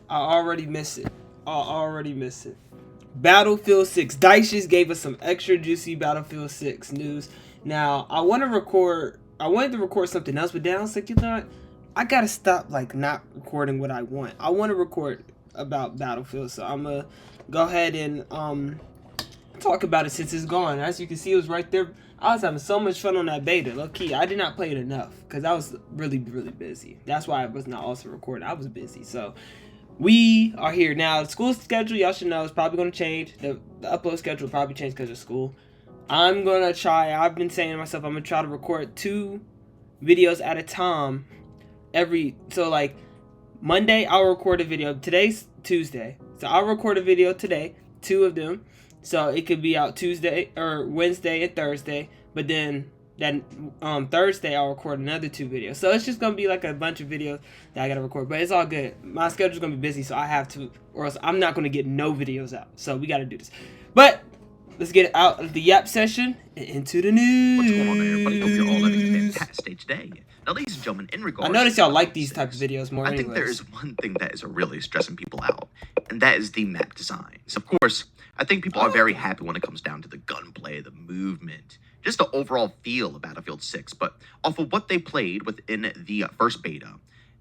I already miss it. Battlefield 6. Dice just gave us some extra juicy Battlefield 6 news. Now, I wanted to record something else, but then I was like, you know what? I gotta stop like not recording what I want. I want to record about Battlefield, so I'm gonna go ahead and talk about it since it's gone. As you can see, it was right there. I was having so much fun on that beta. Low key, I did not play it enough because I was really busy. That's why I was not also recording. I was busy. So we are here now. The school schedule, y'all should know, is probably going to change. The upload schedule will probably change because of school. I'm gonna try. I've been saying to myself, I'm gonna try to record 2 videos at a time. So like Monday, I'll record a video. Today's Tuesday, so I'll record a video today, 2 of them. So it could be out Tuesday or Wednesday and Thursday, but then Thursday I'll record another 2 videos. So it's just gonna be like a bunch of videos that I gotta record, but it's all good. My schedule's gonna be busy, so I have to, or else I'm not gonna get no videos out. So we gotta do this. But let's get out of the yap session and into the news. What's going on, everybody? Hope you're all having a fantastic day. Now, ladies and gentlemen, in regards, I notice y'all like these type of videos more. I think there is one thing that is really stressing people out, and that is the map designs. Of course, I think people are very happy when it comes down to the gunplay, the movement, just the overall feel of Battlefield 6, but off of what they played within the first beta.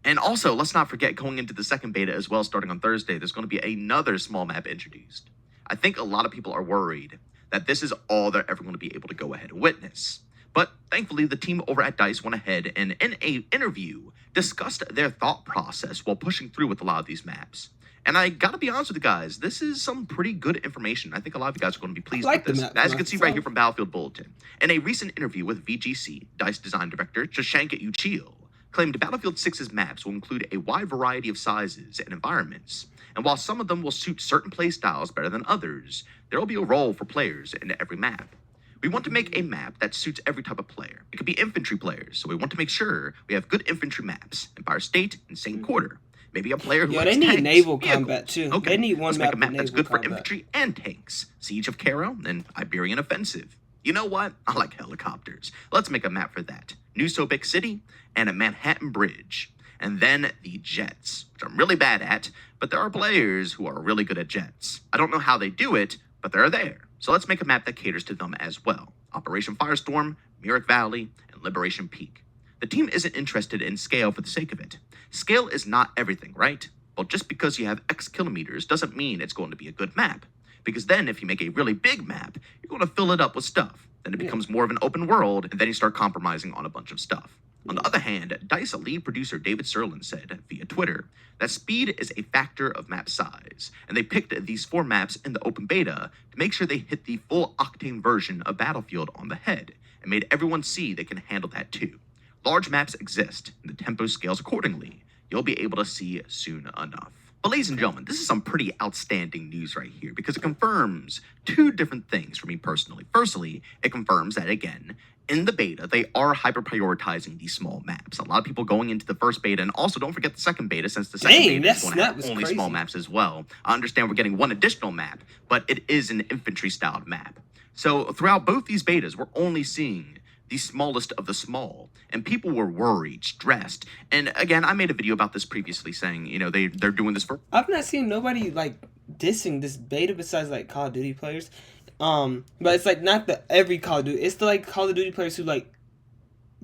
And also, let's not forget, going into the second beta as well, starting on Thursday, there's going to be another small map introduced. I think a lot of people are worried that this is all they're ever going to be able to go ahead and witness. But thankfully, the team over at DICE went ahead and in an interview discussed their thought process while pushing through with a lot of these maps. And I gotta be honest with you guys, this is some pretty good information. I think a lot of you guys are going to be pleased with this. As you can see right here from Battlefield Bulletin, in a recent interview with VGC, DICE design director Shashank Uchil claimed Battlefield 6's maps will include a wide variety of sizes and environments. And while some of them will suit certain playstyles better than others, there will be a role for players in every map. We want to make a map that suits every type of player. It could be infantry players, so we want to make sure we have good infantry maps. Empire State, Insane Quarter. Maybe a player who likes they need tanks, naval vehicles. combat too. Okay, They need one let's make a map map that's good for infantry and tanks. Siege of Cairo and Iberian Offensive. You know what? I like helicopters. Let's make a map for that. New Sobek City and a Manhattan Bridge. And then the jets, which I'm really bad at, but there are players who are really good at jets. I don't know how they do it, but they're there. So let's make a map that caters to them as well. Operation Firestorm, Myrick Valley, and Liberation Peak. The team isn't interested in scale for the sake of it. Scale is not everything, right? Well, just because you have X kilometers doesn't mean it's going to be a good map. Because then if you make a really big map, you're going to fill it up with stuff. Then it becomes more of an open world, and then you start compromising on a bunch of stuff. On the other hand, DICE lead producer David Serlin said via Twitter that speed is a factor of map size, and they picked these 4 maps in the open beta to make sure they hit the full octane version of Battlefield on the head, and made everyone see they can handle that too. Large maps exist, and the tempo scales accordingly. You'll be able to see soon enough. But ladies and gentlemen, this is some pretty outstanding news right here because it confirms 2 different things for me personally. Firstly, it confirms that, again, in the beta, they are hyper-prioritizing these small maps. A lot of people going into the first beta, and also don't forget the second beta, since the second beta is going to have only small maps as well. I understand we're getting 1 additional map, but it is an infantry-styled map. So throughout both these betas, we're only seeing the smallest of the small, and people were worried, stressed. And again, I made a video about this previously saying, you know, they're doing this for... I've not seen nobody like dissing this beta besides like Call of Duty players. But it's like not the every Call of Duty. It's the like Call of Duty players who like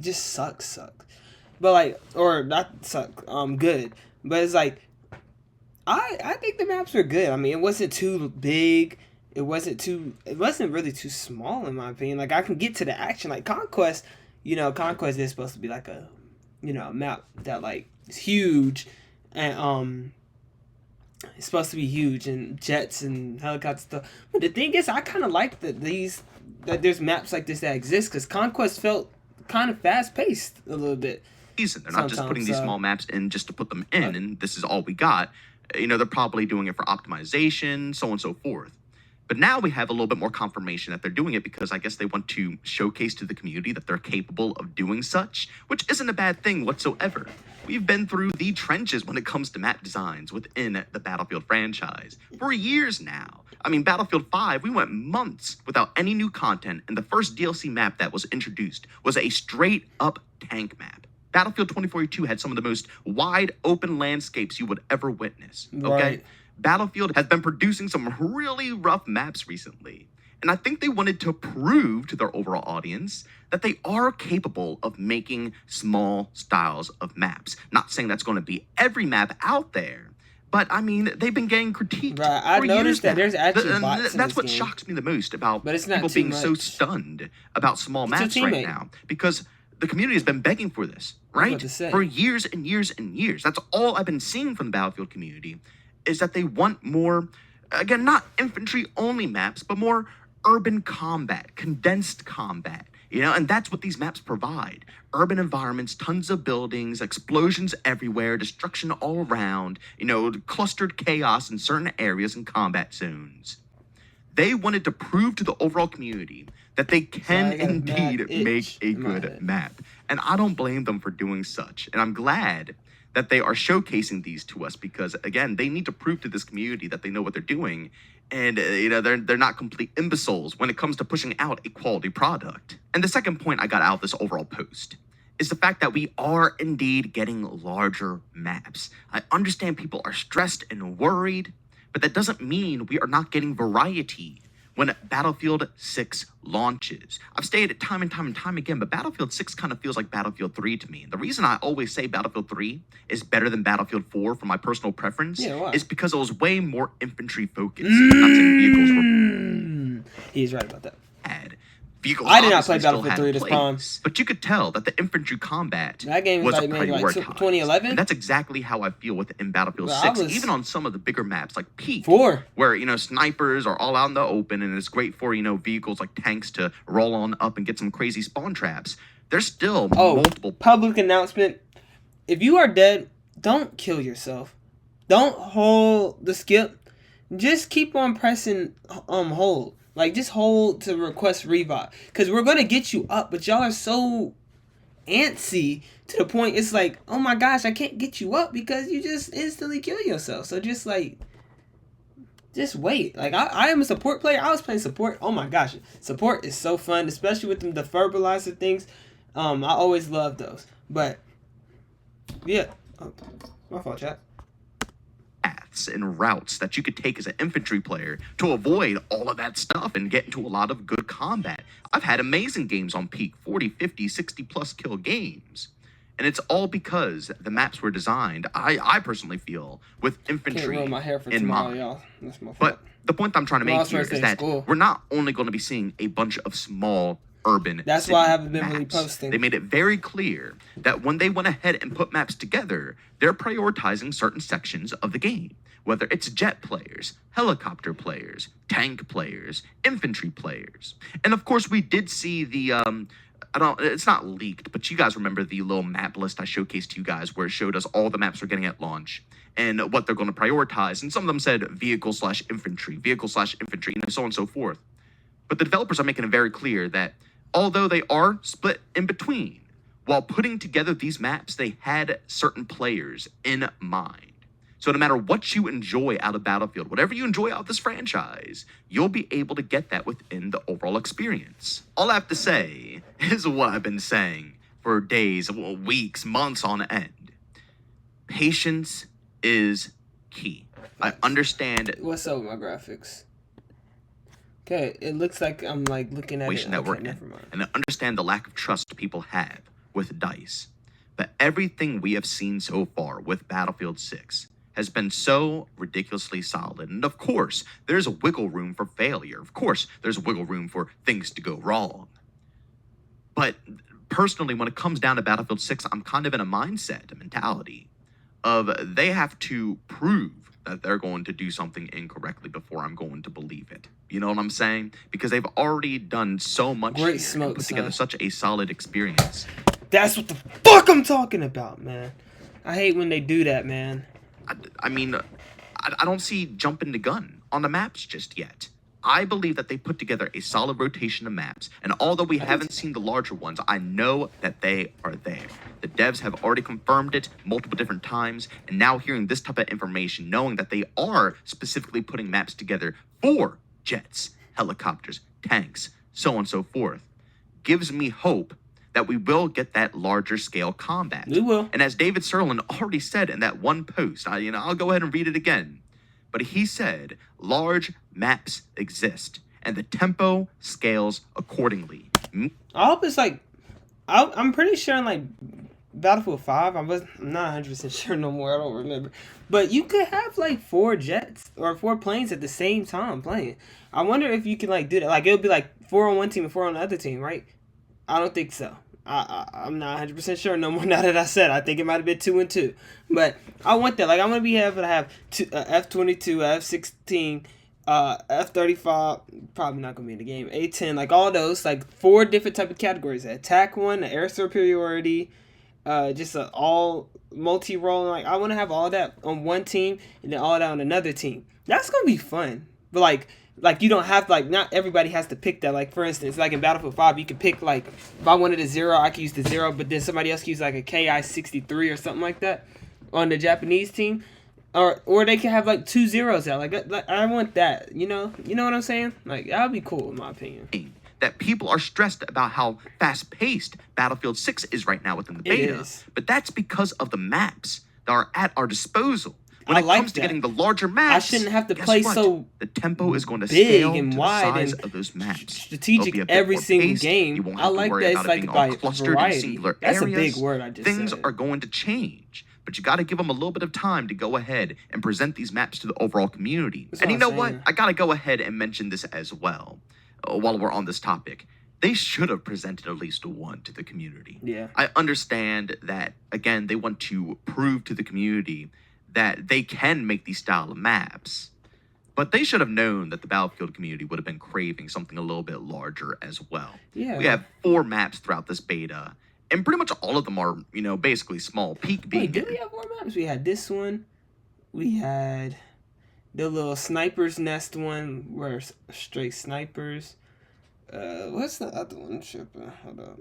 just suck. But like, or not suck, good. But it's like I think the maps were good. I mean, it wasn't too big. It wasn't really too small in my opinion. Like I can get to the action. Like Conquest, Conquest is supposed to be like a, map that like is huge, and it's supposed to be huge and jets and helicopter stuff. But the thing is, I kind of like that there's maps like this that exist because Conquest felt kind of fast paced a little bit. They're not just putting these small maps in just to put them in, and this is all we got. They're probably doing it for optimization, so on and so forth. But now we have a little bit more confirmation that they're doing it because I guess they want to showcase to the community that they're capable of doing such, which isn't a bad thing whatsoever. We've been through the trenches when it comes to map designs within the Battlefield franchise for years now. I mean, Battlefield 5, we went months without any new content, and the first DLC map that was introduced was a straight-up tank map. Battlefield 2042 had some of the most wide open landscapes you would ever witness. Okay? Right. Battlefield has been producing some really rough maps recently. And I think they wanted to prove to their overall audience that they are capable of making small styles of maps. Not saying that's going to be every map out there, but I mean, they've been getting critiqued. Right. I for noticed years that there's actually And bots in that's this what game. shocks me the most about But it's not people too being so much. stunned about small It's maps your right teammate. now, because the community has been begging for this, I was right? about to say. For years and years and years. That's all I've been seeing from the Battlefield community, is that they want more, again, not infantry-only maps, but more urban combat, condensed combat, you know, and that's what these maps provide. Urban environments, tons of buildings, explosions everywhere, destruction all around, you know, clustered chaos in certain areas and combat zones. They wanted to prove to the overall community that they can I got a indeed mad make itch a in my good head. map. And I don't blame them for doing such. And I'm glad that they are showcasing these to us because, again, they need to prove to this community that they know what they're doing. And, you know, they're not complete imbeciles when it comes to pushing out a quality product. And the second point I got out of this overall post is the fact that we are indeed getting larger maps. I understand people are stressed and worried, but that doesn't mean we are not getting variety when Battlefield 6 launches. I've stated it time and time and time again, but Battlefield 6 kind of feels like Battlefield 3 to me. And the reason I always say Battlefield 3 is better than Battlefield 4 for my personal preference is because it was way more infantry focused. I'm not saying vehicles were He's right about that. bad. Vehicles I did not play obviously still Battlefield had 3 this prime. place, but you could tell that the infantry combat That game was like maybe like prioritized. 2011? And that's exactly how I feel within Battlefield Well, I 6, was- even on some of the bigger maps like Peak, 4. where, you know, snipers are all out in the open and it's great for, you know, vehicles like tanks to roll on up and get some crazy spawn traps. There's still multiple Public announcement. If you are dead, don't kill yourself. Don't hold the skip. Just keep on pressing hold. Like, just hold to request revive. Because we're going to get you up, but y'all are so antsy to the point it's like, oh my gosh, I can't get you up because you just instantly kill yourself. So just, like, just wait. Like, I am a support player. I was playing support. Oh my gosh. Support is so fun, especially with them defibrillator things. I always love those. But, yeah. Oh, my fault, chat. paths and routes that you could take as an infantry player to avoid all of that stuff and get into a lot of good combat. I've had amazing games on Peak, 40, 50, 60 plus kill games. And it's all because the maps were designed, I personally feel, with infantry Can't ruin my hair for in tomorrow, mind. y'all. That's my fault. But the point I'm trying to Well, I make was here first day is of that school. we're not only going to be seeing a bunch of small urban That's why I city haven't been really maps. posting. They made it very clear that when they went ahead and put maps together, they're prioritizing certain sections of the game. Whether it's jet players, helicopter players, tank players, infantry players. And of course, we did see the it's not leaked, but you guys remember the little map list I showcased to you guys where it showed us all the maps we're getting at launch and what they're going to prioritize. And some of them said vehicle/infantry, vehicle/infantry, and so on and so forth. But the developers are making it very clear that although they are split in between, while putting together these maps, they had certain players in mind. So no matter what you enjoy out of Battlefield, whatever you enjoy out of this franchise, you'll be able to get that within the overall experience. All I have to say is what I've been saying for days, weeks, months on end. Patience is key. I understand. What's up with my graphics? Okay, it looks like I'm like looking at it. Situation that we're Okay, in, never mind. and I understand the lack of trust people have with DICE. But everything we have seen so far with Battlefield 6 has been so ridiculously solid. And of course, there's a wiggle room for failure. Of course, there's a wiggle room for things to go wrong. But personally, when it comes down to Battlefield 6, I'm kind of in a mindset, a mentality of they have to prove that they're going to do something incorrectly before I'm going to believe it. You know what I'm saying? Because they've already done so much Great here and smoke, put together son. such a solid experience. That's what the fuck I'm talking about, man. I hate when they do that, man. I mean, I don't see jumping the gun on the maps just yet. I believe that they put together a solid rotation of maps, and although we haven't seen the larger ones, I know that they are there. The devs have already confirmed it multiple different times, and now hearing this type of information, knowing that they are specifically putting maps together for jets, helicopters, tanks, so on and so forth, gives me hope that we will get that larger scale combat. We will. And as David Serlin already said in that one post, I'll go ahead and read it again. But he said, large maps exist, and the tempo scales accordingly. I hope it's like, I'm pretty sure in like Battlefield 5, I'm not 100% sure no more, I don't remember. But you could have like 4 jets or 4 planes at the same time playing. I wonder if you can like do that. Like it would be like 4 on one team and 4 on the other team, right? I don't think so. I'm not 100% sure no more now that I said. I think it might have been 2 and 2. But I want that. Like I want to be able to have F-22, F-16, F-35, probably not going to be in the game, A-10, like all those, like 4 different type of categories. The attack one, the air superiority, just all multi-role. Like I want to have all that on one team and then all that on another team. That's going to be fun. But like you don't have to, like, not everybody has to pick that. Like for instance, like in Battlefield 5, you could pick, like, if I wanted a 0, I could use the 0, but then somebody else could use like a KI-63 or something like that on the Japanese team. Or they can have like 2 zeros out. Like I want that. You know what I'm saying? Like that would be cool in my opinion. That people are stressed about how fast-paced Battlefield 6 is right now within the beta. But that's because of the maps that are at our disposal. When it comes to getting the larger maps, I shouldn't have to play so the tempo is going to big scale and to wide the size and of those maps. strategic every single game. You won't I have like to worry that about it's it being like all by clustered in singular That's areas. a big word I just Things said. are going to change. But you got to give them a little bit of time to go ahead and present these maps to the overall community. And you know what? I got to go ahead and mention this as well while we're on this topic. They should have presented at least one to the community. Yeah. I understand that, again, they want to prove to the community that they can make these style of maps. But they should have known that the Battlefield community would have been craving something a little bit larger as well. Yeah. We have 4 maps throughout this beta. And pretty much all of them are, basically small. Peak being... Wait, did we have more maps? We had this one. We had the little sniper's nest one where straight snipers. What's the other one, Tripping? Hold up.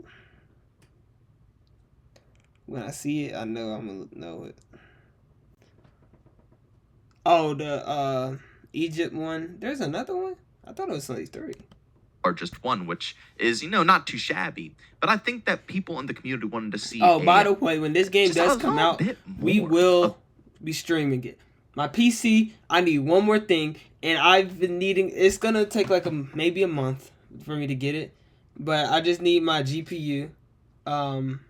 When I see it, I know I'm going to know it. Oh, the Egypt one. There's another one? I thought it was only 3. Largest one, which is, not too shabby. But I think that people in the community wanted to see... Oh, by the way, when this game does come out, we will be streaming it. My PC, I need one more thing, and I've been needing... It's going to take like maybe a month for me to get it, but I just need my GPU. I'm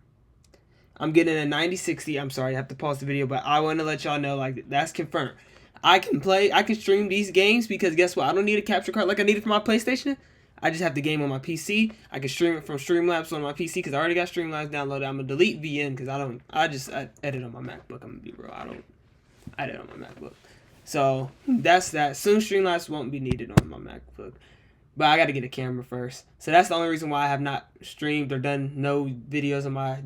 getting a 9060. I'm sorry, I have to pause the video, but I want to let y'all know, like, that's confirmed. I can stream these games because guess what? I don't need a capture card like I needed for my PlayStation. I just have the game on my PC. I can stream it from Streamlabs on my PC because I already got Streamlabs downloaded. I'm gonna delete VN because I edit on my MacBook. I'm gonna be real. I edit on my MacBook. So that's that. Soon Streamlabs won't be needed on my MacBook. But I gotta get a camera first. So that's the only reason why I have not streamed or done no videos on my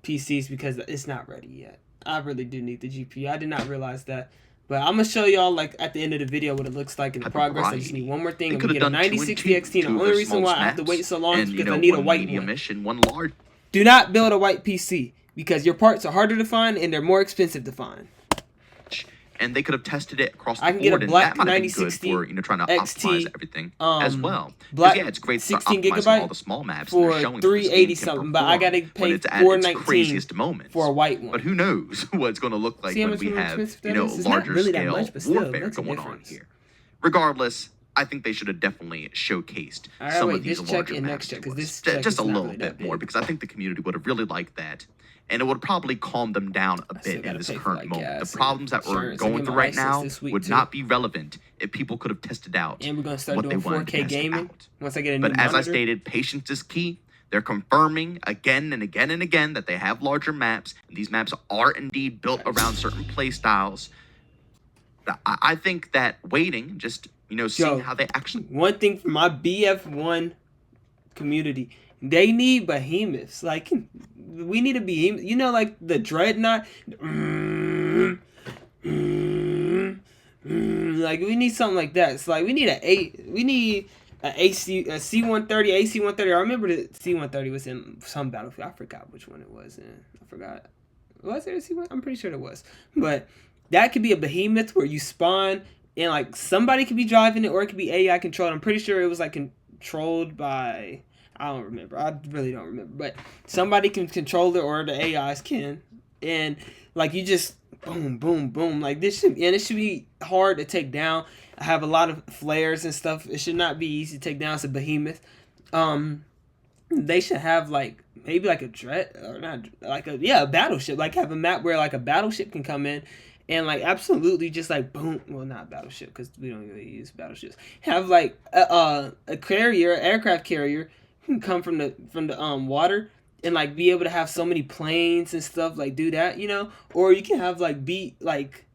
PCs because it's not ready yet. I really do need the GPU. I did not realize that. But I'm going to show y'all, like, at the end of the video what it looks like in the progress. I just need one more thing. I'm going to get a 9060 XT. The only reason why I have to wait so long is because I need a white one. And one large. Do not build a white PC because your parts are harder to find and they're more expensive to find. And they could have tested it across the board. I can get a black 9060 for, trying to optimize everything as well. Black it's great 16 gigabyte all the small maps for $380 something, but I gotta pay $419 for a white one. But who knows what it's going to look like when we have larger scale warfare going on here. Regardless, I think they should have definitely showcased some of these larger maps to us. Just a little bit more because I think the community would have really liked that. And it would probably calm them down a bit in this current moment. The problems that we're going through right now would not be relevant if people could have tested out and we're gonna start doing 4K gaming once I get a new monitor. But as I stated, patience is key. They're confirming again and again and again that they have larger maps. And these maps are indeed built around certain play styles. I think that waiting, just, seeing how they actually... One thing for my BF1 community... They need behemoths. Like, we need a behemoth. Like the Dreadnought. Like, we need something like that. It's like, we need a C-130, AC-130. I remember the C-130 was in some Battlefield. I forgot which one it was in. I forgot. Was there a C-1? I'm pretty sure there was. But that could be a behemoth where you spawn and, like, somebody could be driving it or it could be AI controlled. I'm pretty sure it was, like, controlled by... I don't remember. I really don't remember. But somebody can control it, or the AIs can, and like you just boom, boom, boom. Like this should, and it should be hard to take down. I have a lot of flares and stuff. It should not be easy to take down. It's a behemoth. They should have like maybe like a dread or not like a battleship. Like have a map where like a battleship can come in and like absolutely just like boom. Well, not battleship because we don't really use battleships. Have like a carrier, aircraft carrier, can come from the water and like be able to have so many planes and stuff. Like do that, you know, or you can have like be like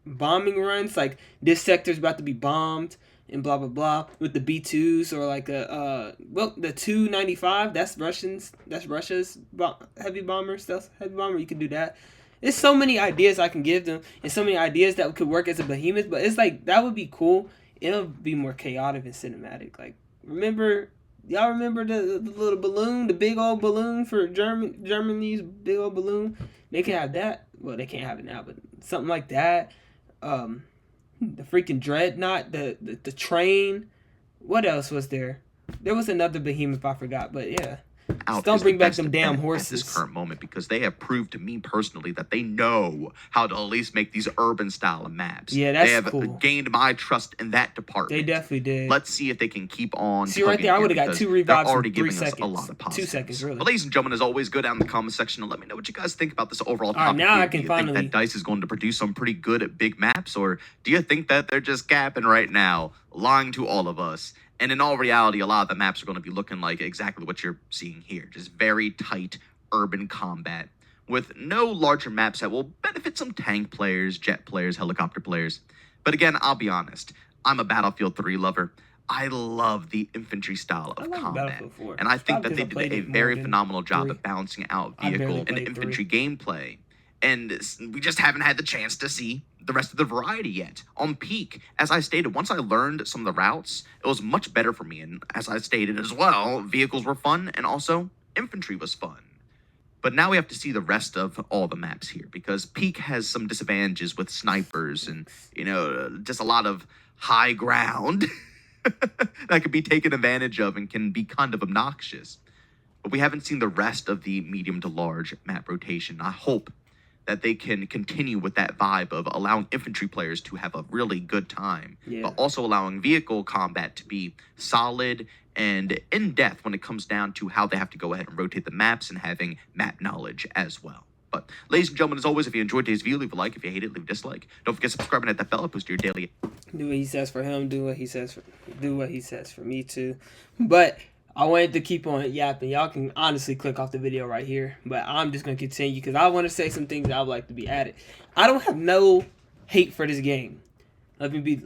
bombing runs. Like this sector's about to be bombed and blah blah blah with the B2s or like the 295. That's Russians. That's Russia's heavy bomber stuff. Heavy bomber. You can do that. There's so many ideas I can give them, and so many ideas that could work as a behemoth. But it's like that would be cool. It'll be more chaotic and cinematic. Like y'all remember the little balloon, the big old balloon for Germany's big old balloon? They can have that. Well, they can't have it now, but something like that. The freaking dreadnought, the train. What else was there? There was another behemoth I forgot, but yeah. Just don't bring back them damn horses. At this current moment, because they have proved to me personally that they know how to at least make these urban style of maps. Yeah, that's They have cool. gained my trust in that department. They definitely did. Let's see if they can keep on. See right there, I would have got 2 revives already in 3 giving seconds. us a lot of positives. 2 seconds, really. But ladies and gentlemen, as always, go down in the comment section and let me know what you guys think about this overall topic. All right, now here. I can do you finally think that DICE is going to produce some pretty good big maps, or do you think that they're just capping right now, lying to all of us? And in all reality, a lot of the maps are going to be looking like exactly what you're seeing here. Just very tight urban combat with no larger maps that will benefit some tank players, jet players, helicopter players. But again, I'll be honest. I'm a Battlefield 3 lover. I love the infantry style of combat. And I think that they did a very phenomenal job of balancing out vehicle and infantry gameplay. And we just haven't had the chance to see the rest of the variety yet. On peak, as I stated, once I learned some of the routes, it was much better for me. And as I stated as well, vehicles were fun and also infantry was fun. But now we have to see the rest of all the maps here, because peak has some disadvantages with snipers and, you know, just a lot of high ground that could be taken advantage of and can be kind of obnoxious. But we haven't seen the rest of the medium to large map rotation. I hope that they can continue with that vibe of allowing infantry players to have a really good time, but also allowing vehicle combat to be solid and in-depth when it comes down to how they have to go ahead and rotate the maps and having map knowledge as well. But ladies and gentlemen, as always, if you enjoyed today's video, leave a like. If you hate it, leave a dislike. Don't forget subscribing at that bell. Post your daily. Do what he says for him. Do what he says for me too. But I wanted to keep on yapping. Y'all can honestly click off the video right here, but I'm just gonna continue because I want to say some things that I would like to be added. I don't have no hate for this game. Let me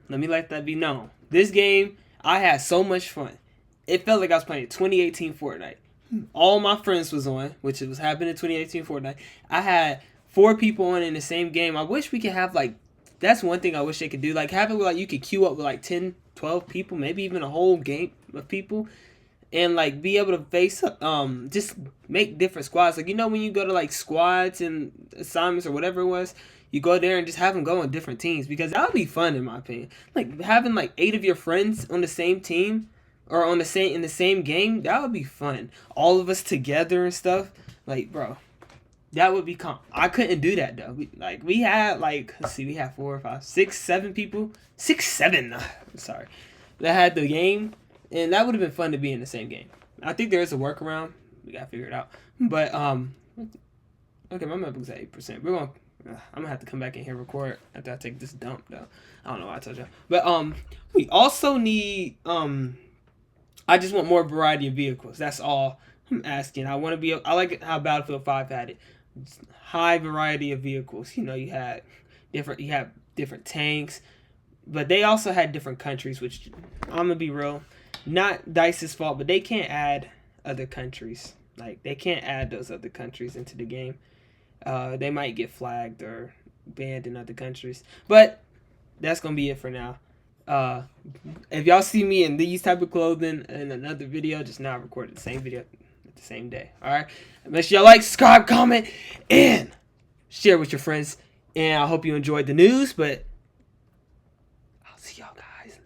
let that be known. This game, I had so much fun. It felt like I was playing 2018 Fortnite. All my friends was on, which was happening in 2018 Fortnite. I had 4 people on in the same game. I wish we could have like, that's one thing I wish they could do. Like have it where like you could queue up with like 10, 12 people, maybe even a whole game of people. And like be able to face just make different squads. Like, you know, when you go to like squads and assignments or whatever it was, you go there and just have them go on different teams, because that would be fun in my opinion. Like having like 8 of your friends on the same team or on the same in the same game, that would be fun. All of us together and stuff. Like, bro, that would be I couldn't do that though. We had like, let's see, we had 4, 5, 6, 7 people. 6, 7. Sorry, that had the game. And that would have been fun to be in the same game. I think there is a workaround. We gotta figure it out. But okay, my map is at 8%. I'm gonna have to come back in here and record after I take this dump though. I don't know why I told you. But we also need I just want more variety of vehicles. That's all I'm asking. I like how Battlefield 5 had it. High variety of vehicles. You know, you have different tanks, but they also had different countries, which I'm gonna be real. Not DICE's fault, but they can't add other countries. Like, they can't add those other countries into the game. They might get flagged or banned in other countries. But that's going to be it for now. If y'all see me in these type of clothing in another video, just now I recorded the same video at the same day. Alright? Make sure y'all like, subscribe, comment, and share with your friends. And I hope you enjoyed the news, but